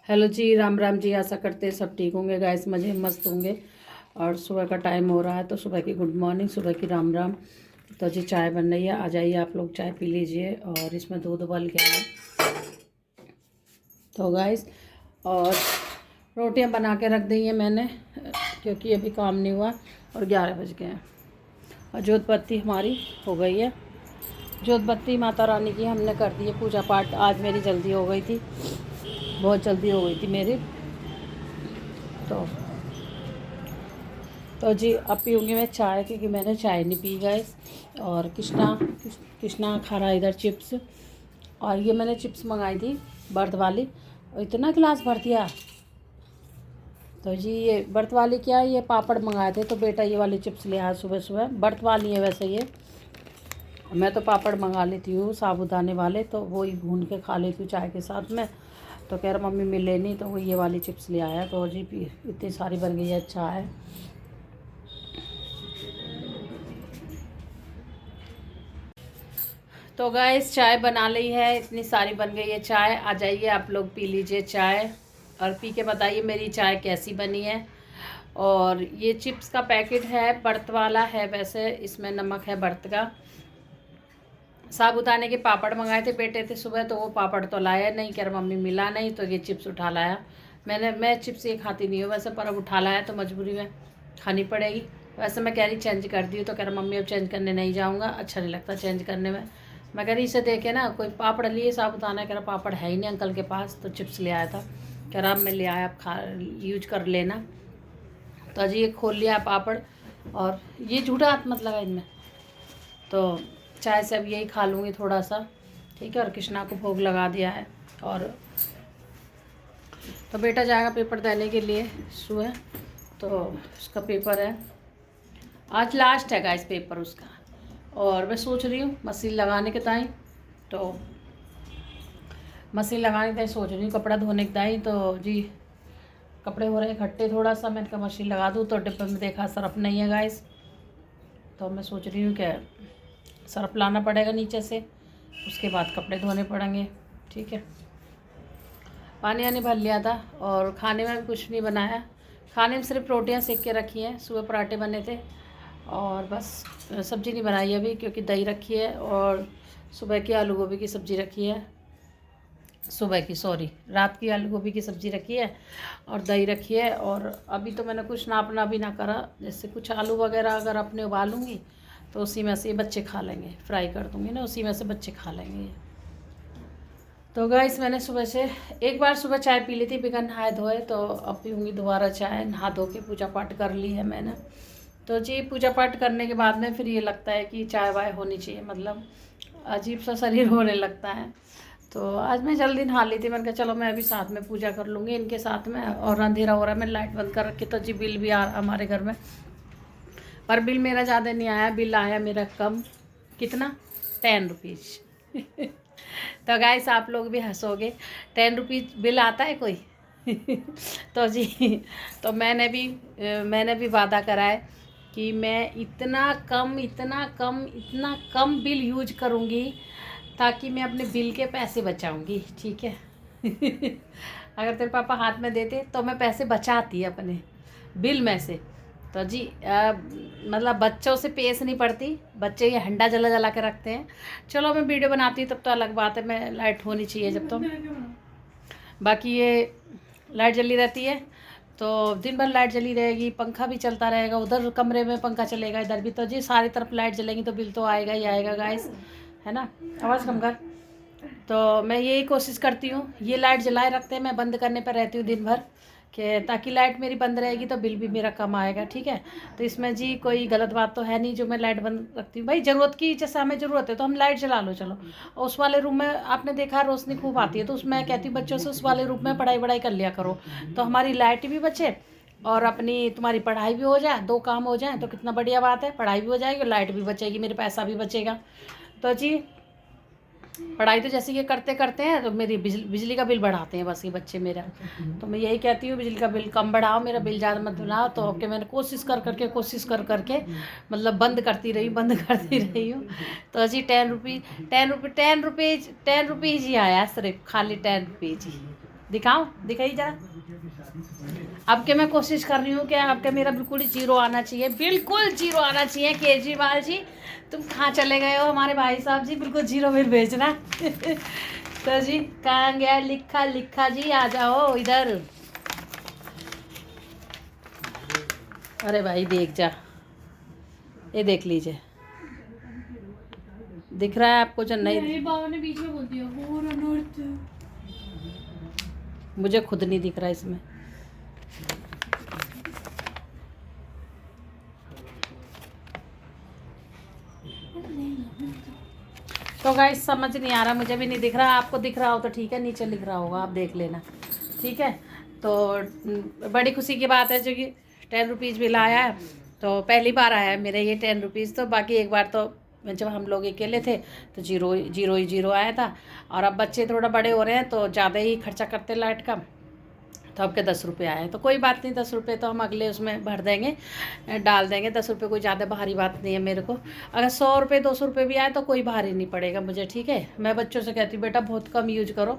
Hello जी, राम राम जी। आशा करते हैं सब ठीक होंगे गाइस, मज़े मस्त होंगे। और सुबह का टाइम हो रहा है तो सुबह की गुड मॉर्निंग, सुबह की राम राम। तो जी चाय बन रही है, आ जाइए आप लोग चाय पी लीजिए। और इसमें दूध उबल गया है तो गाइस, और रोटियां बना के रख दी हैं मैंने क्योंकि अभी काम नहीं हुआ और 11 बज गए हैं। और जोत बत्ती हमारी हो गई है। जोत बत्ती माता रानी की हमने कर दी है। पूजा पाठ आज मेरी जल्दी हो गई थी, बहुत जल्दी हो गई थी मेरी। तो जी अब पीऊँगी मैं चाय, क्योंकि मैंने चाय नहीं पी गाइस। और कृष्णा खा रहा है इधर चिप्स। और ये मैंने चिप्स मंगाई थी बर्थ वाली, और इतना गिलास भर दिया। तो जी ये बर्थ वाली क्या है, ये पापड़ मंगाए थे तो बेटा ये वाली चिप्स ले आया सुबह सुबह। बर्थ वाली है वैसे ये, मैं तो पापड़ मंगा लेती हूँ साबुदाने वाले, तो वो ही भून के खा लेती हूँ चाय के साथ में। तो कह रहा मम्मी मिले नहीं, तो वो ये वाली चिप्स ले आया। तो जी इतनी सारी बन गई है, अच्छा है। तो गाइस चाय बना ली है, इतनी सारी बन गई है चाय। आ जाइए आप लोग पी लीजिए चाय, और पी के बताइए मेरी चाय कैसी बनी है। और ये चिप्स का पैकेट है, बर्त वाला है वैसे, इसमें नमक है बर्त का। साबुदाने के पापड़ मंगाए थे बेटे थे सुबह, तो वो पापड़ तो लाया नहीं, कह रहा मम्मी मिला नहीं, तो ये चिप्स उठा लाया। मैं चिप्स ये खाती नहीं हूँ वैसे, पर अब उठा लाया तो मजबूरी में खानी पड़ेगी। वैसे मैं कह रही चेंज कर दी हूँ, तो कह रहा मम्मी अब चेंज करने नहीं जाऊँगा, अच्छा नहीं लगता चेंज करने में। मैं कह रही इसे देखे ना कोई पापड़ लिए साबुदाना, कह रहा पापड़ है ही नहीं अंकल के पास, तो चिप्स ले आया था। कह रहा अब मैं ले आया, आप खा यूज कर लेना। तो अजी ये खोल लिया पापड़, और ये झूठा हाथ मत लगा इनमें। तो चाय से अब यही खा लूँगी थोड़ा सा, ठीक है। और कृष्णा को भोग लगा दिया है। और तो बेटा जाएगा पेपर देने के लिए सुबह, तो उसका पेपर है आज, लास्ट है गाइस पेपर उसका। और मैं सोच रही हूँ मशीन लगाने के ताई, तो मशीन लगाने के ताई सोच रही हूँ कपड़ा धोने के ताई। तो जी कपड़े हो रहे इकट्ठे थोड़ा सा, मैंने कहा मशीन लगा दूँ। तो डिब्बे में देखा सर्फ नहीं है गाइस, तो मैं सोच रही हूँ कि सर्फ लाना पड़ेगा नीचे से, उसके बाद कपड़े धोने पड़ेंगे, ठीक है। पानी वानी भर लिया था। और खाने में भी कुछ नहीं बनाया, खाने में सिर्फ रोटियां सेक के रखी हैं, सुबह पराठे बने थे। और बस सब्ज़ी नहीं बनाई अभी, क्योंकि दही रखी है। और सुबह की आलू गोभी की सब्ज़ी रखी है, सुबह की सॉरी रात की आलू गोभी की सब्ज़ी रखी है, और दही रखी है। और अभी तो मैंने कुछ नापना भी ना करा, जैसे कुछ आलू वगैरह अगर अपने उबालूँगी तो उसी में से बच्चे खा लेंगे, फ्राई कर दूँगी ना, उसी में से बच्चे खा लेंगे। तो गाइस मैंने सुबह से एक बार सुबह चाय पी ली थी बिना नहाए धोए, तो अब पीऊँगी दोबारा चाय। नहा धो के पूजा पाठ कर ली है मैंने। तो जी पूजा पाठ करने के बाद में फिर ये लगता है कि चाय वाय होनी चाहिए, मतलब अजीब सा शरीर होने लगता है। तो आज मैं जल्दी नहा ली थी, मैंने कहा चलो मैं अभी साथ में पूजा कर लूँगी इनके साथ में। और अंधेरा हो रहा है, मैं लाइट बंद कर रखी। तो जी बिल भी आ रहा हमारे घर में, पर बिल मेरा ज़्यादा नहीं आया, बिल आया मेरा कम। कितना? 10 रुपीज़। तो गाइस आप लोग भी हंसोगे, 10 रुपीज़ बिल आता है कोई? तो जी तो मैंने भी वादा करा है कि मैं इतना कम बिल यूज करूँगी, ताकि मैं अपने बिल के पैसे बचाऊँगी, ठीक है। अगर तेरे पापा हाथ में देते तो मैं पैसे बचाती अपने बिल में से। तो जी मतलब बच्चों से पेश नहीं पड़ती, बच्चे ये हंडा जला जला के रखते हैं। चलो मैं वीडियो बनाती हूँ तब तो अलग बात है, मैं लाइट होनी चाहिए जब तो। बाकी ये लाइट जली रहती है तो दिन भर लाइट जली रहेगी, पंखा भी चलता रहेगा, उधर कमरे में पंखा चलेगा, इधर भी। तो जी सारी तरफ लाइट जलेगी तो बिल तो आएगा ही आएगा गाइस, है ना। आवाज़ कम कर। तो मैं यही कोशिश करती हूँ, ये लाइट जलाए रखते हैं, मैं बंद करने पर रहती हूँ दिन भर, कि ताकि लाइट मेरी बंद रहेगी तो बिल भी मेरा कम आएगा, ठीक है। तो इसमें जी कोई गलत बात तो है नहीं जो मैं लाइट बंद रखती हूँ। भाई ज़रूरत की, जैसे हमें ज़रूरत है तो हम लाइट जला लो चलो। और उस वाले रूम में आपने देखा रोशनी खूब आती है, तो उसमें कहती हूँ बच्चों से उस वाले रूम में पढ़ाई कर लिया करो, तो हमारी लाइट भी बचे और अपनी तुम्हारी पढ़ाई भी हो जाए, दो काम हो जाए तो कितना बढ़िया बात है। पढ़ाई भी हो जाएगी, लाइट भी बचेगी, मेरे पैसा भी बचेगा। तो जी पढ़ाई तो जैसे ये करते करते हैं तो मेरी बिजली का बिल बढ़ाते हैं बस ये बच्चे मेरा। तो मैं यही कहती हूँ बिजली का बिल कम बढ़ाओ, मेरा बिल ज़्यादा मत बढ़ाओ। तो अब के मैंने कोशिश कर करके मतलब बंद करती रही हूँ। तो जी 10 रुपीज़ ही आया, सिर्फ खाली 10 रुपीज़ ही। दिखाओ, दिखाइए जरा। अब के मैं कोशिश कर रही हूँ कि आपके मेरा बिल्कुल ही जीरो आना चाहिए, बिल्कुल जीरो आना चाहिए। केजरीवाल जी तुम कहाँ चले गए हो हमारे भाई साहब जी, बिल्कुल जीरो बिल भेजना। तो जी कहाँ गया लिखा लिखा जी, आ जाओ इधर। अरे भाई देख जा, ये देख लीजिए, दिख रहा है आपको जो नहीं? बाबा ने बीच में बोल दिया मुझे खुद नहीं दिख रहा इसमें। तो गाइस समझ नहीं आ रहा, मुझे भी नहीं दिख रहा, आपको दिख रहा हो तो ठीक है, नीचे लिख रहा होगा आप देख लेना, ठीक है। तो बड़ी खुशी की बात है जो कि 10 रुपीज़ बिल आया है, तो पहली बार आया है मेरे ये 10 रुपीज़। तो बाकी एक बार तो जब हम लोग अकेले थे तो जीरो जीरो ही जीरो आया था, और अब बच्चे थोड़ा बड़े हो रहे हैं तो ज़्यादा ही खर्चा करते लाइट का, तो आपके 10 रुपये आए, तो कोई बात नहीं, 10 रुपये तो हम अगले उसमें भर देंगे, डाल देंगे। 10 रुपये कोई ज़्यादा भारी बात नहीं है मेरे को। अगर 100 रुपये 200 रुपये भी आए तो कोई भारी नहीं पड़ेगा मुझे, ठीक है। मैं बच्चों से कहती हूँ बेटा बहुत कम यूज करो,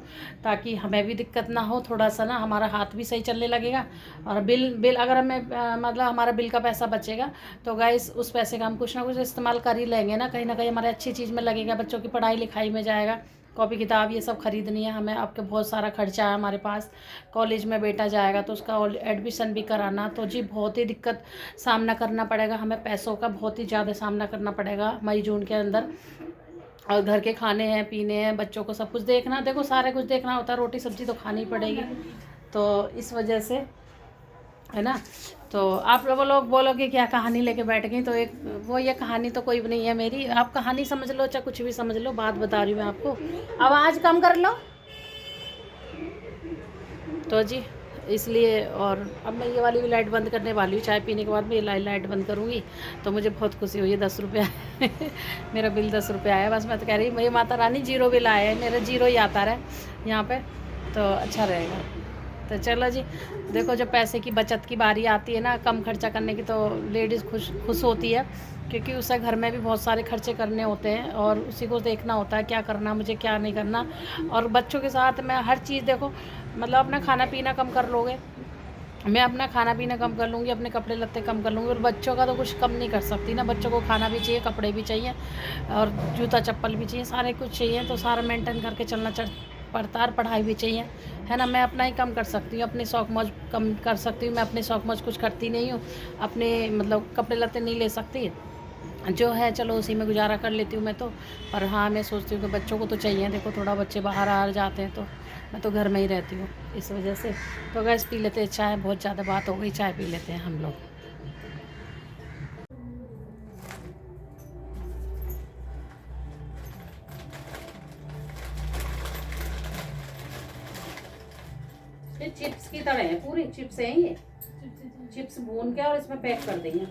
ताकि हमें भी दिक्कत ना हो, थोड़ा सा ना हमारा हाथ भी सही चलने लगेगा। और बिल अगर हमें मतलब हमारा बिल का पैसा बचेगा तो गाइस उस पैसे का हम कुछ ना कुछ इस्तेमाल कर ही लेंगे ना कहीं हमारे अच्छी चीज़ में लगेगा, बच्चों की पढ़ाई लिखाई में जाएगा, कॉपी किताब ये सब खरीदनी है हमें। आपके बहुत सारा खर्चा है हमारे पास, कॉलेज में बेटा जाएगा तो उसका एडमिशन भी कराना, तो जी बहुत ही दिक्कत सामना करना पड़ेगा हमें, पैसों का बहुत ही ज़्यादा सामना करना पड़ेगा मई जून के अंदर। और घर के खाने हैं पीने हैं, बच्चों को सब कुछ देखना, देखो सारे कुछ देखना होता है, रोटी सब्जी तो खानी पड़ेगी, तो इस वजह से है ना। तो आप लोग बोलोगे क्या कहानी लेके बैठ गई, तो एक वो ये कहानी तो कोई भी नहीं है मेरी, आप कहानी समझ लो चाहे कुछ भी समझ लो, बात बता रही हूँ मैं आपको। आवाज़ कम कर लो। तो जी इसलिए, और अब मैं ये वाली भी लाइट बंद करने वाली हूँ, चाय पीने के बाद मैं ये लाइट बंद करूँगी। तो मुझे बहुत खुशी हुई है, 10 रुपये मेरा बिल 10 रुपये आया, बस मैं तो कह रही मेरी माता रानी जीरो बिल आया है, मेरा जीरो ही आता रहे यहाँ पे, तो अच्छा रहेगा। तो चलो जी, देखो जब पैसे की बचत की बारी आती है ना, कम खर्चा करने की, तो लेडीज़ खुश होती है, क्योंकि उसे घर में भी बहुत सारे खर्चे करने होते हैं और उसी को देखना होता है क्या करना मुझे क्या नहीं करना। और बच्चों के साथ मैं हर चीज़ देखो, मतलब अपना खाना पीना कम कर लोगे, मैं अपना खाना पीना कम कर लूँगी, अपने कपड़े लत्ते कम कर लूँगी, और बच्चों का तो कुछ कम नहीं कर सकती ना। बच्चों को खाना भी चाहिए, कपड़े भी चाहिए, और जूता चप्पल भी चाहिए, सारे कुछ चाहिए, तो सारा मेंटेन करके चलना पड़ता है, पढ़ाई भी चाहिए, है ना। मैं अपना ही कम कर सकती हूँ, अपने शौक मौज कम कर सकती हूँ, मैं अपने शौक मौज कुछ करती नहीं हूँ, अपने मतलब कपड़े लत्ते नहीं ले सकती, जो है चलो उसी में गुजारा कर लेती हूँ मैं तो। पर हाँ मैं सोचती हूँ कि बच्चों को तो चाहिए, देखो थोड़ा बच्चे बाहर आ जाते हैं तो मैं तो घर में ही रहती हूँ इस वजह से। तो गैस पी लेते हैं चाय, बहुत ज़्यादा बात हो गई, चाय पी लेते हैं हम लोग। ये चिप्स की तरह है, पूरी चिप्स हैं ये, चिप्स भून के और इसमें पैक कर देंगे।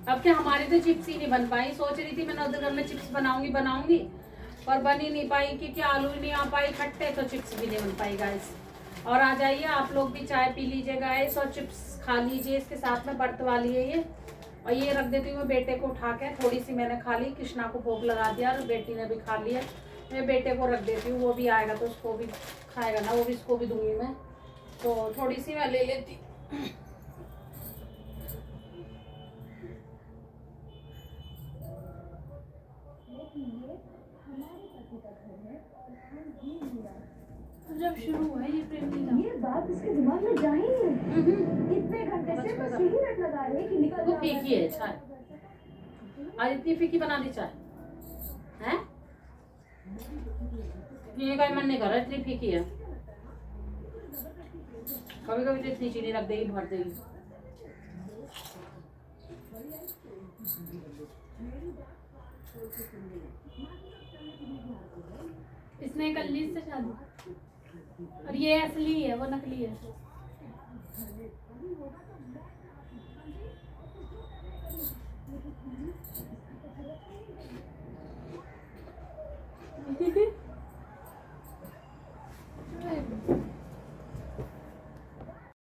अब क्या हमारी तो चिप्स ही नहीं बन पाई, सोच रही थी मैं उधर घर में चिप्स बनाऊंगी पर बन ही नहीं पाई, क्योंकि आलू ही नहीं आ पाई खट्टे, तो चिप्स भी नहीं बन पाई गाइस। और आ जाइए आप लोग भी चाय पी लीजिए गाइस, और चिप्स खा लीजिए इसके साथ में, बर्त वाली है ये। और ये रख देती हूँ मैं बेटे को उठा के, थोड़ी सी मैंने खा ली, कृष्णा को भोग लगा दिया और बेटी ने भी खा लिया, मैं बेटे को रख देती हूँ, वो भी आएगा तो उसको भी खाएगा ना, वो भी इसको भी दूंगी मैं, तो थोड़ी सी मैं ले लेती। जब शुरू हुआ ये प्रेम लीला, ये बात इसके दिमाग में जा ही नहीं, इतने घंटे से बस यही रट लगा रहे कि निकल जाओ। फीकी है चाय, आज इतनी फीकी बना दी चाय हैं, पीने का मन नहीं कर रहा, इतनी फीकी है। कभी कभी तो इतनी चीनी रख देगी, भर देगी। इसने कल्ली से शादी, और ये असली है वो नकली है।